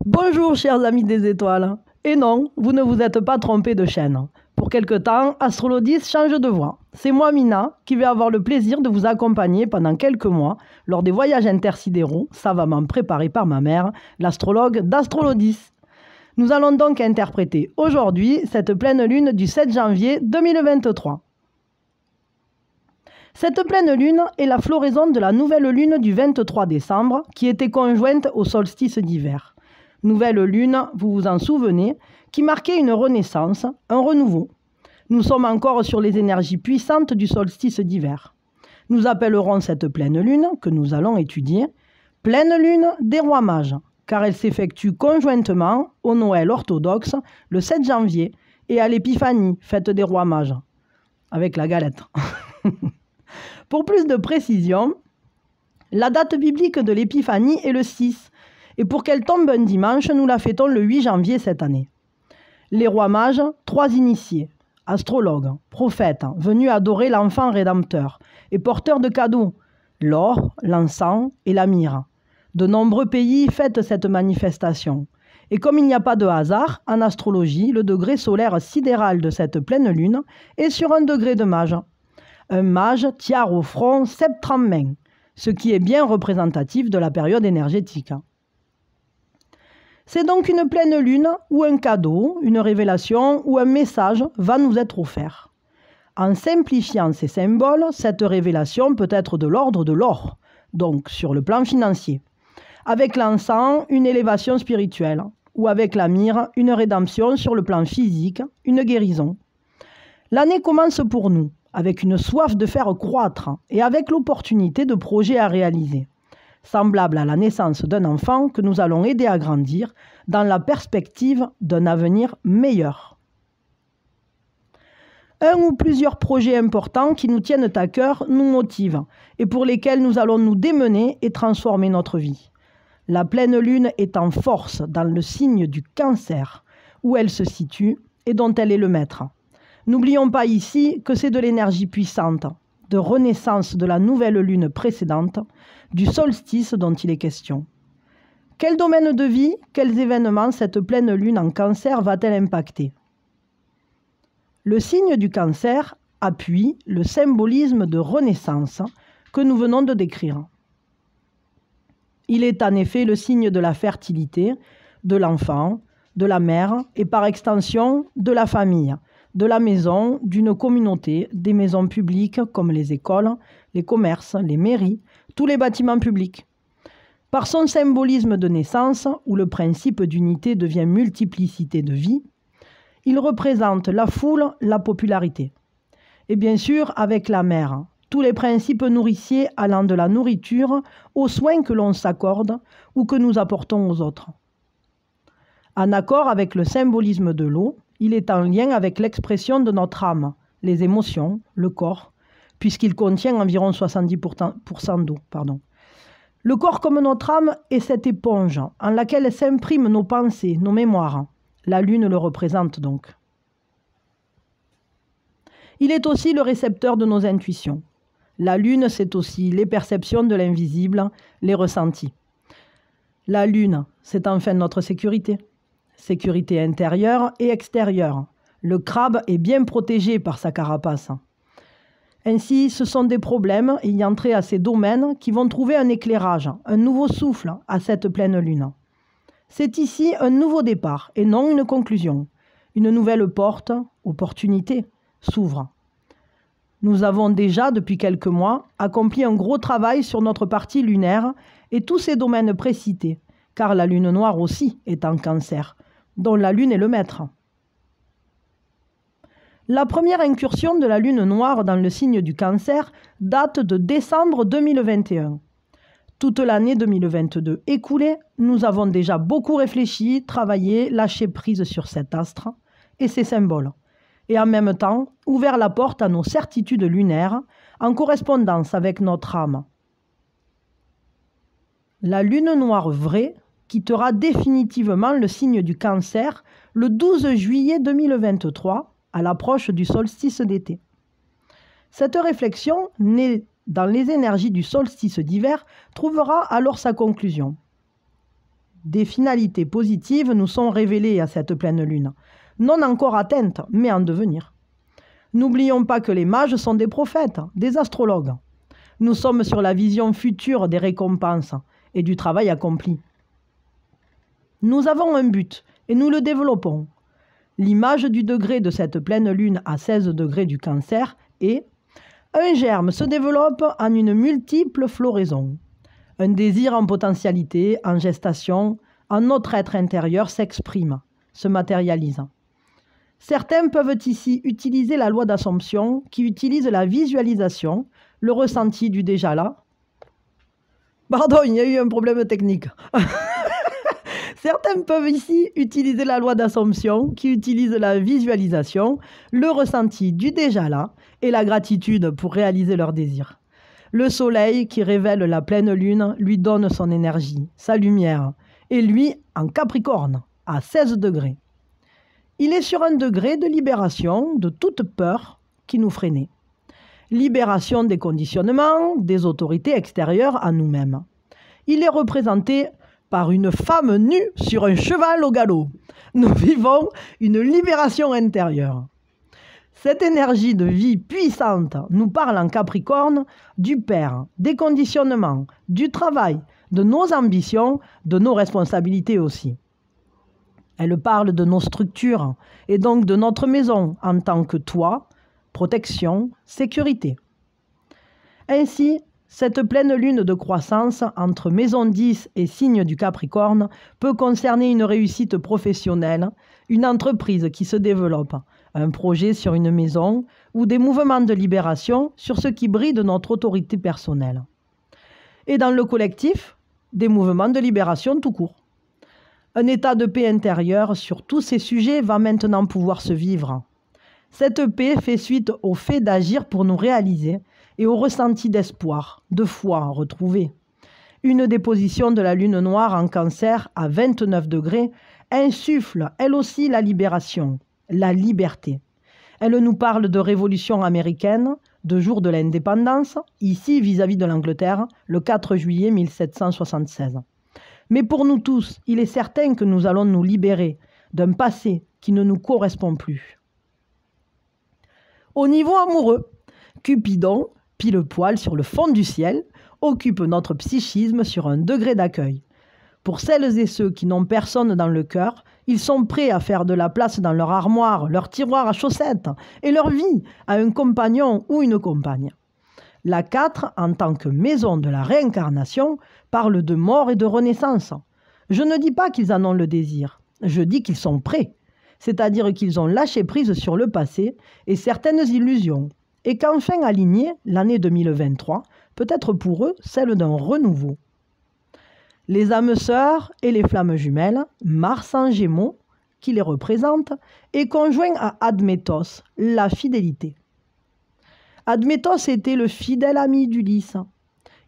Bonjour chers amis des étoiles. Et non, vous ne vous êtes pas trompé de chaîne. Pour quelque temps, Astrolodis change de voix. C'est moi, Mina, qui vais avoir le plaisir de vous accompagner pendant quelques mois lors des voyages intersidéraux, savamment préparés par ma mère, l'astrologue d'Astrolodis. Nous allons donc interpréter aujourd'hui cette pleine lune du 7 janvier 2023. Cette pleine lune est la floraison de la nouvelle lune du 23 décembre qui était conjointe au solstice d'hiver. Nouvelle lune, vous vous en souvenez, qui marquait une renaissance, un renouveau. Nous sommes encore sur les énergies puissantes du solstice d'hiver. Nous appellerons cette pleine lune, que nous allons étudier, pleine lune des rois mages, car elle s'effectue conjointement au Noël orthodoxe le 7 janvier et à l'épiphanie, fête des rois mages, avec la galette. Pour plus de précision, la date biblique de l'épiphanie est le 6, et pour qu'elle tombe un dimanche, nous la fêtons le 8 janvier cette année. Les rois mages, 3 initiés, astrologues, prophètes, venus adorer l'enfant rédempteur et porteurs de cadeaux, l'or, l'encens et la myrrhe. De nombreux pays fêtent cette manifestation. Et comme il n'y a pas de hasard, en astrologie, le degré solaire sidéral de cette pleine lune est sur un degré de mage. Un mage tiare au front 70 mains, ce qui est bien représentatif de la période énergétique. C'est donc une pleine lune où un cadeau, une révélation ou un message va nous être offert. En simplifiant ces symboles, cette révélation peut être de l'ordre de l'or, donc sur le plan financier. Avec l'encens, une élévation spirituelle, ou avec la myrrhe, une rédemption sur le plan physique, une guérison. L'année commence pour nous, avec une soif de faire croître et avec l'opportunité de projets à réaliser, semblable à la naissance d'un enfant que nous allons aider à grandir dans la perspective d'un avenir meilleur. Un ou plusieurs projets importants qui nous tiennent à cœur nous motivent et pour lesquels nous allons nous démener et transformer notre vie. La pleine lune est en force dans le signe du Cancer, où elle se situe et dont elle est le maître. N'oublions pas ici que c'est de l'énergie puissante, de renaissance de la nouvelle lune précédente, du solstice dont il est question. Quel domaine de vie, quels événements cette pleine lune en Cancer va-t-elle impacter? Le signe du Cancer appuie le symbolisme de renaissance que nous venons de décrire. Il est en effet le signe de la fertilité, de l'enfant, de la mère et par extension de la famille, de la maison, d'une communauté, des maisons publiques comme les écoles, les commerces, les mairies, tous les bâtiments publics. Par son symbolisme de naissance, où le principe d'unité devient multiplicité de vie, il représente la foule, la popularité. Et bien sûr, avec la mère, tous les principes nourriciers allant de la nourriture aux soins que l'on s'accorde ou que nous apportons aux autres. En accord avec le symbolisme de l'eau, il est en lien avec l'expression de notre âme, les émotions, le corps, puisqu'il contient environ 70% d'eau. Le corps comme notre âme est cette éponge en laquelle s'impriment nos pensées, nos mémoires. La lune le représente donc. Il est aussi le récepteur de nos intuitions. La lune, c'est aussi les perceptions de l'invisible, les ressentis. La lune, c'est enfin notre sécurité. Sécurité intérieure et extérieure. Le crabe est bien protégé par sa carapace. Ainsi, ce sont des problèmes ayant trait à ces domaines qui vont trouver un éclairage, un nouveau souffle à cette pleine lune. C'est ici un nouveau départ et non une conclusion. Une nouvelle porte, opportunité, s'ouvre. Nous avons déjà, depuis quelques mois, accompli un gros travail sur notre partie lunaire et tous ces domaines précités, car la lune noire aussi est en Cancer, dont la lune est le maître. La première incursion de la lune noire dans le signe du Cancer date de décembre 2021. Toute l'année 2022 écoulée, nous avons déjà beaucoup réfléchi, travaillé, lâché prise sur cet astre et ses symboles, et en même temps ouvert la porte à nos certitudes lunaires en correspondance avec notre âme. La lune noire vraie quittera définitivement le signe du Cancer le 12 juillet 2023 à l'approche du solstice d'été. Cette réflexion, née dans les énergies du solstice d'hiver, trouvera alors sa conclusion. Des finalités positives nous sont révélées à cette pleine lune, non encore atteintes, mais en devenir. N'oublions pas que les mages sont des prophètes, des astrologues. Nous sommes sur la vision future des récompenses et du travail accompli. Nous avons un but et nous le développons. L'image du degré de cette pleine lune à 16 degrés du Cancer est « Un germe se développe en une multiple floraison. Un désir en potentialité, en gestation, en notre être intérieur s'exprime, se matérialise. » Certains peuvent ici utiliser la loi d'Assomption qui utilise la visualisation, le ressenti du déjà là. Pardon, il y a eu un problème technique. Certains peuvent ici utiliser la loi d'Assomption qui utilise la visualisation, le ressenti du déjà là et la gratitude pour réaliser leurs désirs. Le soleil qui révèle la pleine lune lui donne son énergie, sa lumière, et lui en Capricorne, à 16 degrés. Il est sur un degré de libération de toute peur qui nous freinait. Libération des conditionnements, des autorités extérieures à nous-mêmes. Il est représenté par une femme nue sur un cheval au galop. Nous vivons une libération intérieure. Cette énergie de vie puissante nous parle en Capricorne du Père, des conditionnements, du travail, de nos ambitions, de nos responsabilités aussi. Elle parle de nos structures et donc de notre maison en tant que toit, protection, sécurité. Ainsi, cette pleine lune de croissance entre maison 10 et signe du Capricorne peut concerner une réussite professionnelle, une entreprise qui se développe, un projet sur une maison ou des mouvements de libération sur ce qui brille de notre autorité personnelle. Et dans le collectif, des mouvements de libération tout court. Un état de paix intérieure sur tous ces sujets va maintenant pouvoir se vivre. Cette paix fait suite au fait d'agir pour nous réaliser et au ressenti d'espoir, de foi retrouvée. Une déposition de la lune noire en Cancer à 29 degrés insuffle elle aussi la libération, la liberté. Elle nous parle de révolution américaine, de jour de l'indépendance, ici vis-à-vis de l'Angleterre, le 4 juillet 1776. Mais pour nous tous, il est certain que nous allons nous libérer d'un passé qui ne nous correspond plus. Au niveau amoureux, Cupidon, pile poil sur le fond du ciel, occupe notre psychisme sur un degré d'accueil. Pour celles et ceux qui n'ont personne dans le cœur, ils sont prêts à faire de la place dans leur armoire, leur tiroir à chaussettes et leur vie à un compagnon ou une compagne. La 4, en tant que maison de la réincarnation, parle de mort et de renaissance. Je ne dis pas qu'ils en ont le désir, je dis qu'ils sont prêts, c'est-à-dire qu'ils ont lâché prise sur le passé et certaines illusions, et qu'enfin alignée, l'année 2023 peut être pour eux celle d'un renouveau. Les âmes sœurs et les flammes jumelles, Mars en Gémeaux, qui les représente, est conjoint à Admétos, la fidélité. Admétos était le fidèle ami d'Ulysse.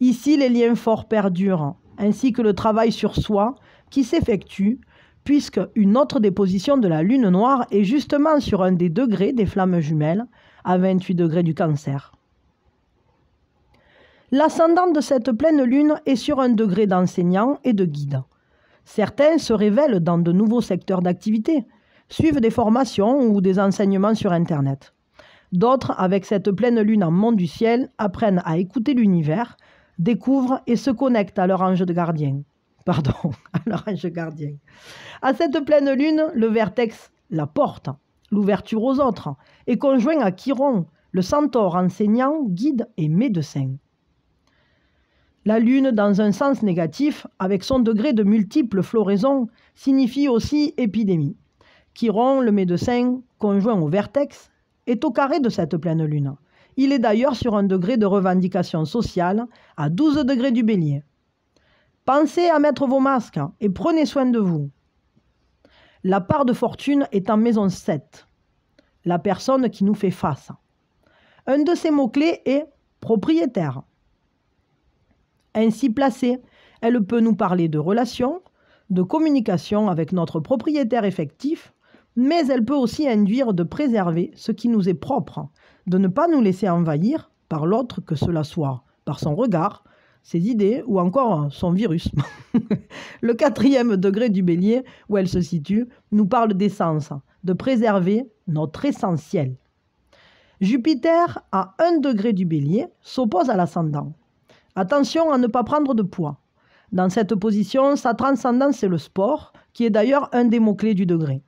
Ici, les liens forts perdurent, ainsi que le travail sur soi qui s'effectue, puisque une autre déposition de la lune noire est justement sur un des degrés des flammes jumelles, à 28 degrés du Cancer. L'ascendant de cette pleine lune est sur un degré d'enseignant et de guide. Certains se révèlent dans de nouveaux secteurs d'activité, suivent des formations ou des enseignements sur Internet. D'autres, avec cette pleine lune en monde du ciel, apprennent à écouter l'univers, découvrent et se connectent à leur ange gardien. À cette pleine lune, le vertex, la porte, l'ouverture aux autres, est conjoint à Chiron, le centaure enseignant, guide et médecin. La lune, dans un sens négatif, avec son degré de multiples floraisons, signifie aussi épidémie. Chiron, le médecin, conjoint au vertex, est au carré de cette pleine lune. Il est d'ailleurs sur un degré de revendication sociale à 12 degrés du Bélier. Pensez à mettre vos masques et prenez soin de vous. La part de fortune est en maison 7, la personne qui nous fait face. Un de ces mots-clés est propriétaire. Ainsi placée, elle peut nous parler de relations, de communication avec notre propriétaire effectif, mais elle peut aussi induire de préserver ce qui nous est propre, de ne pas nous laisser envahir par l'autre, que cela soit par son regard, ses idées ou encore son virus. Le 4e degré du Bélier, où elle se situe, nous parle d'essence, de préserver notre essentiel. Jupiter, à 1 degré du Bélier, s'oppose à l'ascendant. Attention à ne pas prendre de poids. Dans cette position, sa transcendance est le sport, qui est d'ailleurs un des mots-clés du degré.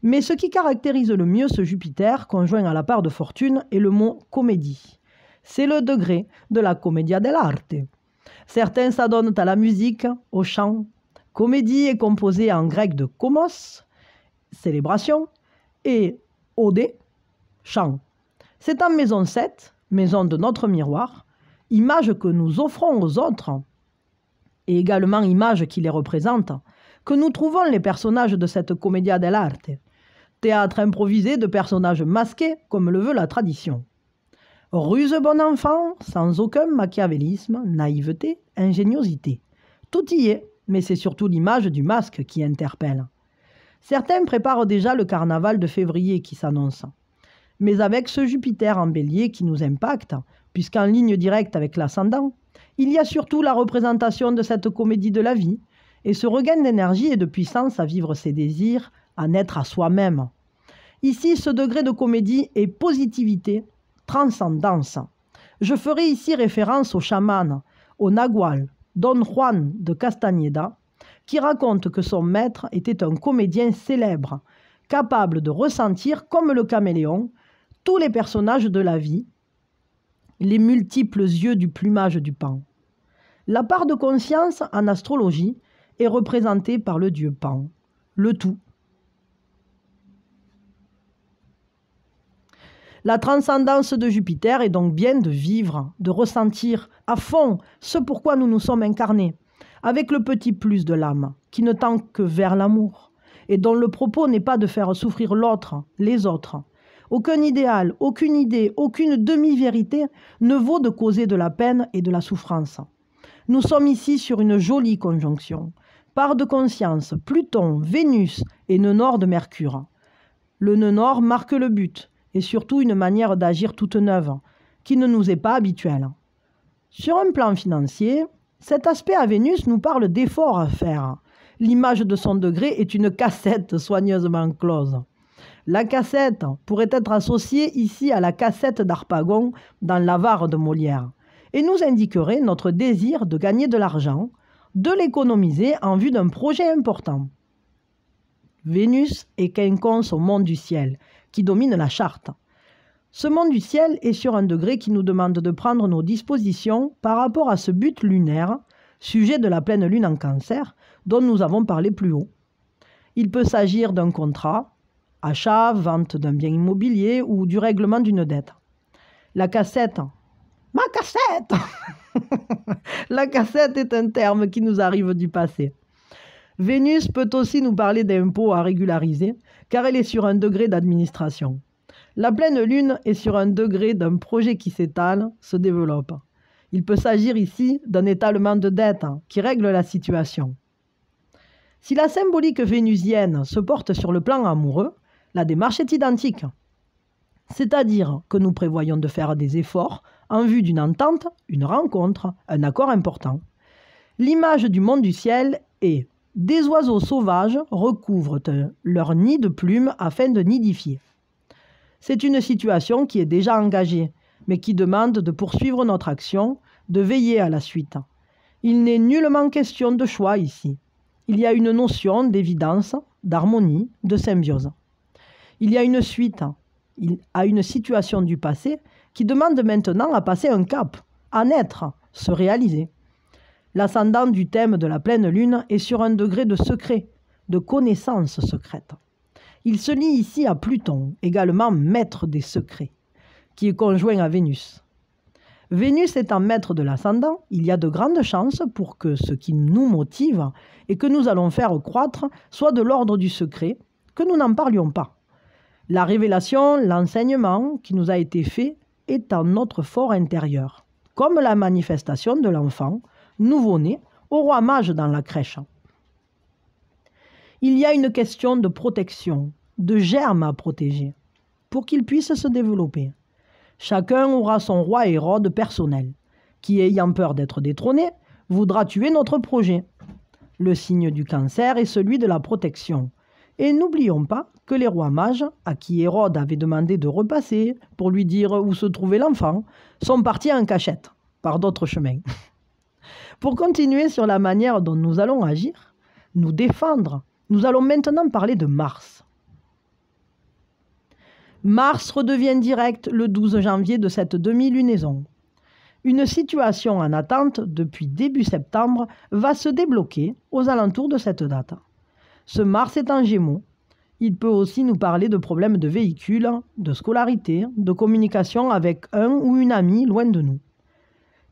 Mais ce qui caractérise le mieux ce Jupiter, conjoint à la part de fortune, est le mot comédie. C'est le degré de la commedia dell'arte. Certains s'adonnent à la musique, au chant. Comédie est composée en grec de komos, célébration, et ode, chant. C'est en maison 7, maison de notre miroir, image que nous offrons aux autres, et également image qui les représente, que nous trouvons les personnages de cette commedia dell'arte. Théâtre improvisé de personnages masqués, comme le veut la tradition. Ruse bon enfant, sans aucun machiavélisme, naïveté, ingéniosité. Tout y est, mais c'est surtout l'image du masque qui interpelle. Certains préparent déjà le carnaval de février qui s'annonce. Mais avec ce Jupiter en Bélier qui nous impacte, puisqu'en ligne directe avec l'ascendant, il y a surtout la représentation de cette comédie de la vie, et ce regain d'énergie et de puissance à vivre ses désirs, à naître à soi-même. Ici, ce degré de comédie est positivité, transcendance. Je ferai ici référence au chaman, au nagual, Don Juan de Castañeda, qui raconte que son maître était un comédien célèbre, capable de ressentir, comme le caméléon, tous les personnages de la vie, les multiples yeux du plumage du Pan. La part de conscience en astrologie est représentée par le dieu Pan, le tout. La transcendance de Jupiter est donc bien de vivre, de ressentir à fond ce pourquoi nous nous sommes incarnés, avec le petit plus de l'âme, qui ne tend que vers l'amour, et dont le propos n'est pas de faire souffrir l'autre, les autres. Aucun idéal, aucune idée, aucune demi-vérité ne vaut de causer de la peine et de la souffrance. Nous sommes ici sur une jolie conjonction. Part de conscience, Pluton, Vénus et nœud nord de Mercure. Le nœud nord marque le but, et surtout une manière d'agir toute neuve, qui ne nous est pas habituelle. Sur un plan financier, cet aspect à Vénus nous parle d'efforts à faire. L'image de son degré est une cassette soigneusement close. La cassette pourrait être associée ici à la cassette d'Harpagon dans l'Avare de Molière, et nous indiquerait notre désir de gagner de l'argent, de l'économiser en vue d'un projet important. Vénus est quinconce au monde du ciel, qui domine la charte. Ce monde du ciel est sur un degré qui nous demande de prendre nos dispositions par rapport à ce but lunaire, sujet de la pleine lune en Cancer, dont nous avons parlé plus haut. Il peut s'agir d'un contrat, achat, vente d'un bien immobilier ou du règlement d'une dette. La cassette. Ma cassette La cassette est un terme qui nous arrive du passé. Vénus peut aussi nous parler d'impôts à régulariser, car elle est sur un degré d'administration. La pleine lune est sur un degré d'un projet qui s'étale, se développe. Il peut s'agir ici d'un étalement de dette qui règle la situation. Si la symbolique vénusienne se porte sur le plan amoureux, la démarche est identique. C'est-à-dire que nous prévoyons de faire des efforts en vue d'une entente, une rencontre, un accord important. L'image du monde du ciel est « des oiseaux sauvages recouvrent leur nid de plumes afin de nidifier ». C'est une situation qui est déjà engagée, mais qui demande de poursuivre notre action, de veiller à la suite. Il n'est nullement question de choix ici. Il y a une notion d'évidence, d'harmonie, de symbiose. Il y a une suite à une situation du passé qui demande maintenant à passer un cap, à naître, se réaliser. L'ascendant du thème de la pleine lune est sur un degré de secret, de connaissance secrète. Il se lie ici à Pluton, également maître des secrets, qui est conjoint à Vénus. Vénus étant maître de l'ascendant, il y a de grandes chances pour que ce qui nous motive et que nous allons faire croître soit de l'ordre du secret, que nous n'en parlions pas. La révélation, l'enseignement qui nous a été fait est en notre fort intérieur, comme la manifestation de l'enfant, nouveau-né, au roi mage dans la crèche. Il y a une question de protection, de germe à protéger, pour qu'il puisse se développer. Chacun aura son roi Hérode personnel, qui, ayant peur d'être détrôné, voudra tuer notre projet. Le signe du Cancer est celui de la protection. Et n'oublions pas que les rois mages, à qui Hérode avait demandé de repasser pour lui dire où se trouvait l'enfant, sont partis en cachette, par d'autres chemins. Pour continuer sur la manière dont nous allons agir, nous défendre, nous allons maintenant parler de Mars. Mars redevient direct le 12 janvier de cette demi-lunaison. Une situation en attente depuis début septembre va se débloquer aux alentours de cette date. Ce Mars est en Gémeaux. Il peut aussi nous parler de problèmes de véhicule, de scolarité, de communication avec un ou une amie loin de nous.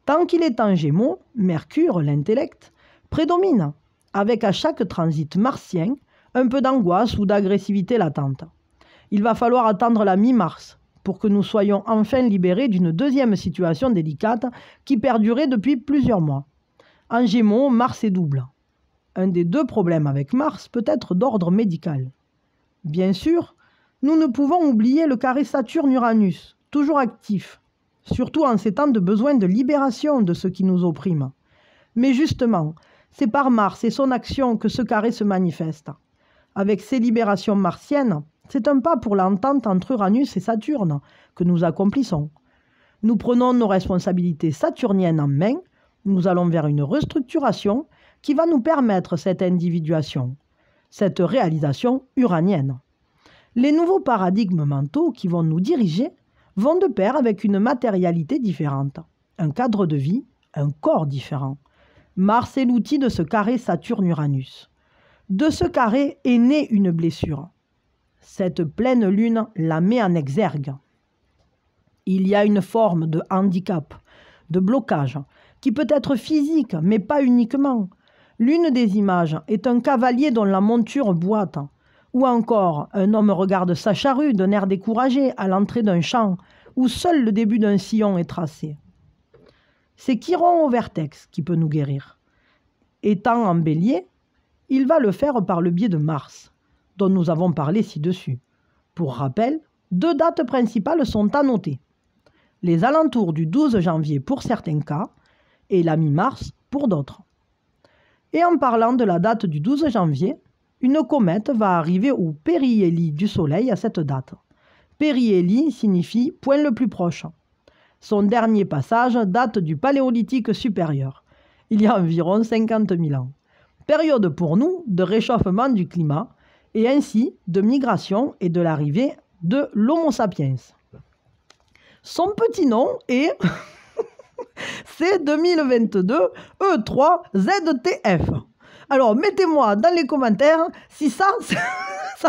Tant qu'il est en Gémeaux, Mercure, l'intellect, prédomine, avec à chaque transit martien un peu d'angoisse ou d'agressivité latente. Il va falloir attendre la mi-mars pour que nous soyons enfin libérés d'une deuxième situation délicate qui perdurait depuis plusieurs mois. En Gémeaux, Mars est double. Un des deux problèmes avec Mars peut être d'ordre médical. Bien sûr, nous ne pouvons oublier le carré Saturne-Uranus, toujours actif, surtout en ces temps de besoin de libération de ce qui nous opprime. Mais justement, c'est par Mars et son action que ce carré se manifeste. Avec ces libérations martiennes, c'est un pas pour l'entente entre Uranus et Saturne que nous accomplissons. Nous prenons nos responsabilités saturniennes en main, nous allons vers une restructuration qui va nous permettre cette individuation, cette réalisation uranienne. Les nouveaux paradigmes mentaux qui vont nous diriger vont de pair avec une matérialité différente, un cadre de vie, un corps différent. Mars est l'outil de ce carré Saturne-Uranus. De ce carré est née une blessure. Cette pleine lune la met en exergue. Il y a une forme de handicap, de blocage, qui peut être physique, mais pas uniquement. L'une des images est un cavalier dont la monture boite, ou encore un homme regarde sa charrue d'un air découragé à l'entrée d'un champ où seul le début d'un sillon est tracé. C'est Chiron au vertex qui peut nous guérir. Étant en bélier, il va le faire par le biais de Mars, dont nous avons parlé ci-dessus. Pour rappel, deux dates principales sont à noter. Les alentours du 12 janvier pour certains cas et la mi-mars pour d'autres. Et en parlant de la date du 12 janvier, une comète va arriver au périhélie du Soleil à cette date. Périhélie signifie point le plus proche. Son dernier passage date du Paléolithique supérieur, il y a environ 50 000 ans. Période pour nous de réchauffement du climat et ainsi de migration et de l'arrivée de l'Homo sapiens. Son petit nom est c'est 2022 E3 ZTF. Alors, mettez-moi dans les commentaires si ça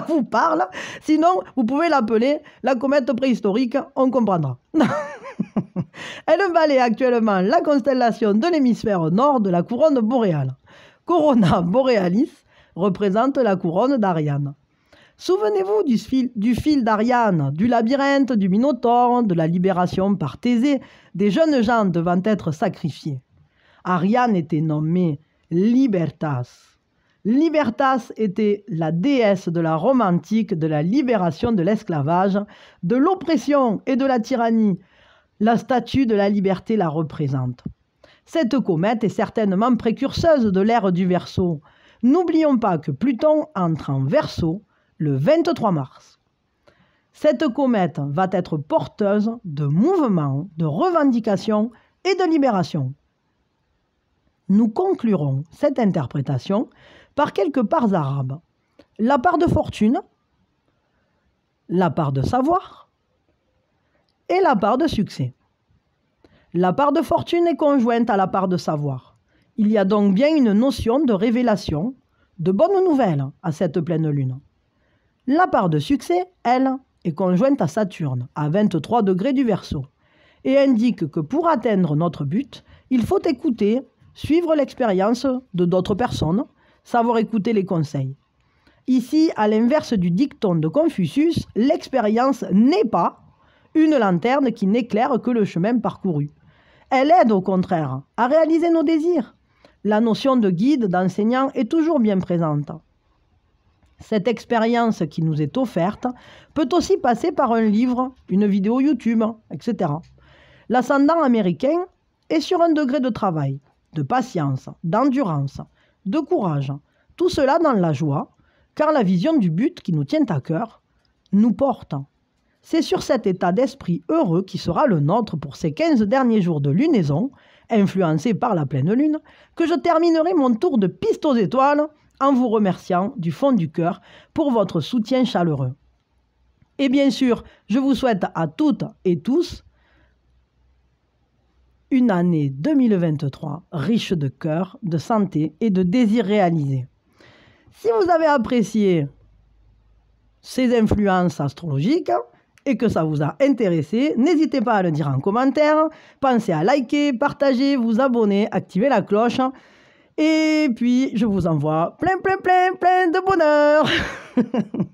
vous parle. Sinon, vous pouvez l'appeler la comète préhistorique, on comprendra. Elle balaie actuellement la constellation de l'hémisphère nord de la couronne boréale. Corona Borealis représente la couronne d'Ariane. Souvenez-vous du fil d'Ariane, du labyrinthe, du Minotaure, de la libération par Thésée, des jeunes gens devant être sacrifiés. Ariane était nommée Libertas. Libertas était la déesse de la Rome antique, de la libération de l'esclavage, de l'oppression et de la tyrannie. La statue de la liberté la représente. Cette comète est certainement précurseuse de l'ère du Verseau. N'oublions pas que Pluton entre en Verseau le 23 mars. Cette comète va être porteuse de mouvements, de revendications et de libération. Nous conclurons cette interprétation par quelques parts arabes. La part de fortune, la part de savoir et la part de succès. La part de fortune est conjointe à la part de savoir. Il y a donc bien une notion de révélation, de bonnes nouvelles à cette pleine lune. La part de succès, elle, est conjointe à Saturne, à 23 degrés du Verseau, et indique que pour atteindre notre but, il faut écouter, suivre l'expérience de d'autres personnes, savoir écouter les conseils. Ici, à l'inverse du dicton de Confucius, l'expérience n'est pas une lanterne qui n'éclaire que le chemin parcouru. Elle aide au contraire à réaliser nos désirs. La notion de guide, d'enseignant est toujours bien présente. Cette expérience qui nous est offerte peut aussi passer par un livre, une vidéo YouTube, etc. L'ascendant américain et sur un degré de travail, de patience, d'endurance, de courage. Tout cela dans la joie, car la vision du but qui nous tient à cœur nous porte. C'est sur cet état d'esprit heureux qui sera le nôtre pour ces 15 derniers jours de lunaison, influencés par la pleine lune, que je terminerai mon tour de piste aux étoiles en vous remerciant du fond du cœur pour votre soutien chaleureux. Et bien sûr, je vous souhaite à toutes et tous une année 2023 riche de cœur, de santé et de désirs réalisés. Si vous avez apprécié ces influences astrologiques et que ça vous a intéressé, n'hésitez pas à le dire en commentaire. Pensez à liker, partager, vous abonner, activer la cloche. Et puis, je vous envoie plein de bonheur.